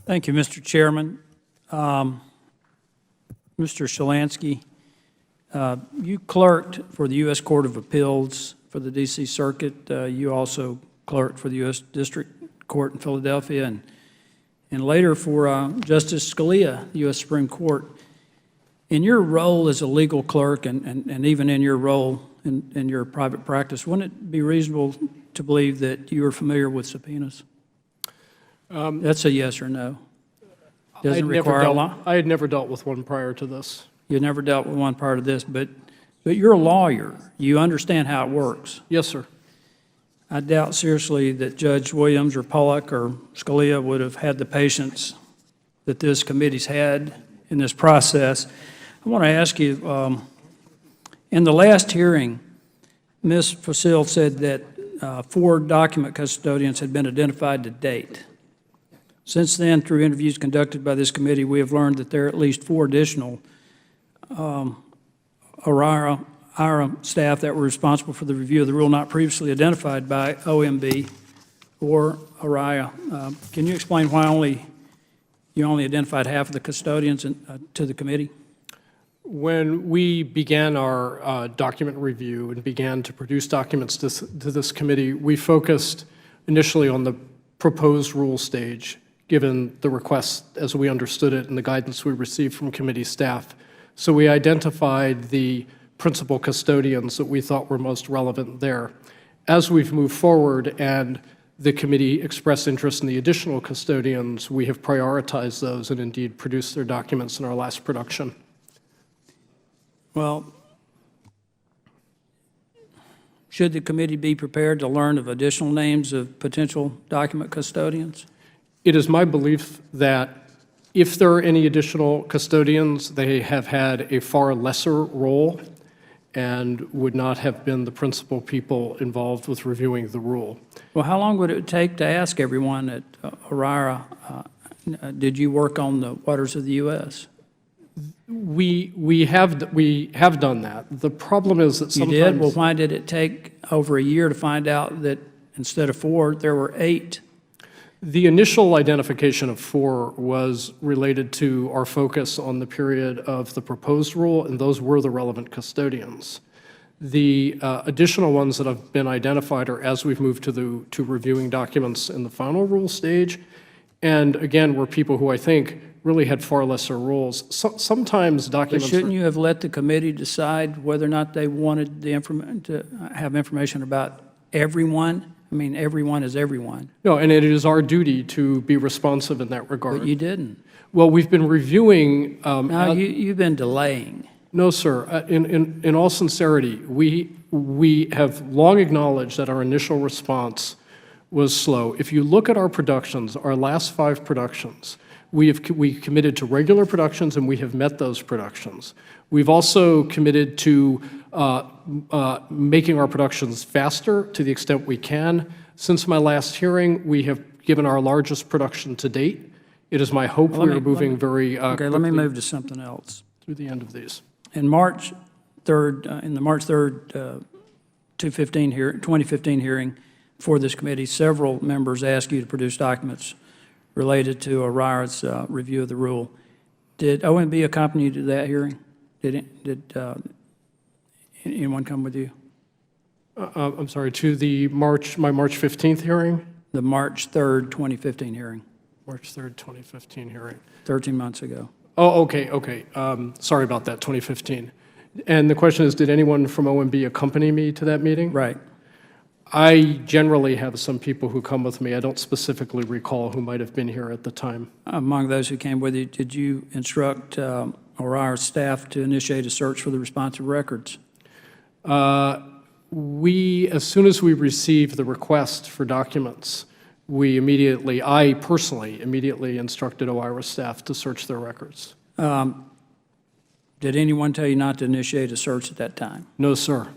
Thank you, Mr. Chairman. Mr. Shalansky, you clerked for the U.S. Court of Appeals for the D.C. Circuit. You also clerked for the U.S. District Court in Philadelphia and later for Justice Scalia, the U.S. Supreme Court. In your role as a legal clerk and even in your role in your private practice, wouldn't it be reasonable to believe that you are familiar with subpoenas? That's a yes or no. Doesn't require a lot. I had never dealt with one prior to this. You never dealt with one part of this, but you're a lawyer. You understand how it works. Yes, sir. I doubt seriously that Judge Williams or Pollack or Scalia would have had the patience that this committee's had in this process. I want to ask you, in the last hearing, Ms. Facile said that 4 document custodians had been identified to date. Since then, through interviews conducted by this committee, we have learned that there are at least 4 additional IRA staff that were responsible for the review of the rule not previously identified by OMB or ORIA. Can you explain why you only identified half of the custodians to the committee? When we began our document review and began to produce documents to this committee, we focused initially on the proposed rule stage, given the request as we understood it and the guidance we received from committee staff. So we identified the principal custodians that we thought were most relevant there. As we've moved forward and the committee expressed interest in the additional custodians, we have prioritized those and indeed produced their documents in our last production. Well, should the committee be prepared to learn of additional names of potential document custodians? It is my belief that if there are any additional custodians, they have had a far lesser role and would not have been the principal people involved with reviewing the rule. Well, how long would it take to ask everyone at ORIA, did you work on the waters of the U.S.? We have done that. The problem is that sometimes— You did? Well, why did it take over a year to find out that instead of 4, there were 8? The initial identification of 4 was related to our focus on the period of the proposed rule, and those were the relevant custodians. The additional ones that have been identified are as we've moved to reviewing documents in the final rule stage, and again, were people who I think really had far lesser roles. Sometimes documents— But shouldn't you have let the committee decide whether or not they wanted to have information about everyone? I mean, everyone is everyone. No, and it is our duty to be responsive in that regard. But you didn't. Well, we've been reviewing— No, you've been delaying. No, sir. In all sincerity, we have long acknowledged that our initial response was slow. If you look at our productions, our last 5 productions, we committed to regular productions, and we have met those productions. We've also committed to making our productions faster to the extent we can. Since my last hearing, we have given our largest production to date. It is my hope we are moving very okay, let me move to something else. Through the end of these. In March 3rd, in the March 3rd, 2015 hearing for this committee, several members asked you to produce documents related to ORIA's review of the rule. Did OMB accompany you to that hearing? Did anyone come with you? I'm sorry, to the my March 15th hearing? The March 3rd, 2015 hearing. March 3rd, 2015 hearing. 13 months ago. Oh, okay. Sorry about that, 2015. And the question is, did anyone from OMB accompany me to that meeting? Right. I generally have some people who come with me. I don't specifically recall who might have been here at the time. Among those who came with you, did you instruct ORIA staff to initiate a search for the responsive records? As soon as we received the request for documents, I personally immediately instructed OIRA staff to search their records. Did anyone tell you not to initiate a search at that time? No, sir.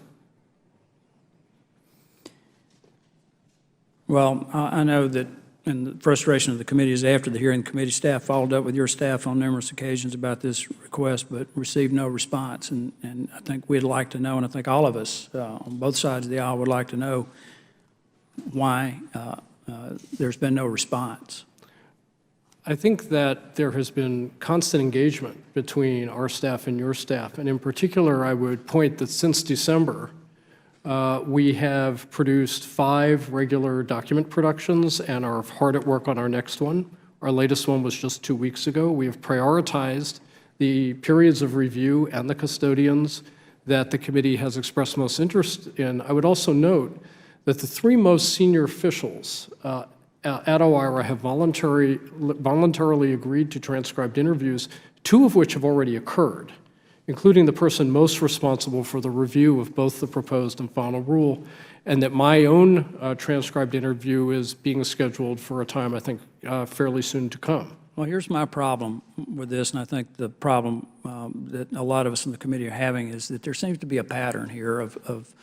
Well, I know that, and the frustration of the committee is after the hearing, the committee staff followed up with your staff on numerous occasions about this request, but received no response. And I think we'd like to know, and I think all of us on both sides of the aisle would like to know why there's been no response. I think that there has been constant engagement between our staff and your staff. And in particular, I would point that since December, we have produced 5 regular document productions and are hard at work on our next one. Our latest one was just 2 weeks ago. We have prioritized the periods of review and the custodians that the committee has expressed most interest in. I would also note that the 3 most senior officials at OIRA have voluntarily agreed to transcribed interviews, 2 of which have already occurred, including the person most responsible for the review of both the proposed and final rule, and that my own transcribed interview is being scheduled for a time, I think, fairly soon to come. Well, here's my problem with this, and I think the problem that a lot of us in the committee are having is that there seems to be a pattern here of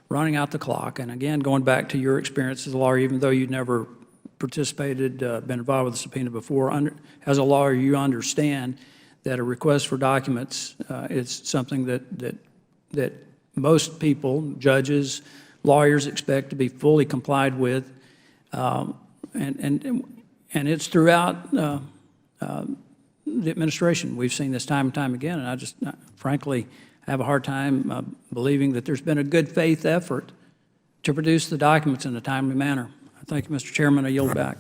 running out the clock. And again, going back to your experience as a lawyer, even though you'd never participated, been involved with a subpoena before, as a lawyer, you understand that a request for documents is something that most people, judges, lawyers expect to be fully complied with, and it's throughout the administration. We've seen this time and time again, and I just frankly have a hard time believing that there's been a good faith effort to produce the documents in a timely manner. Thank you, Mr. Chairman. I yield back.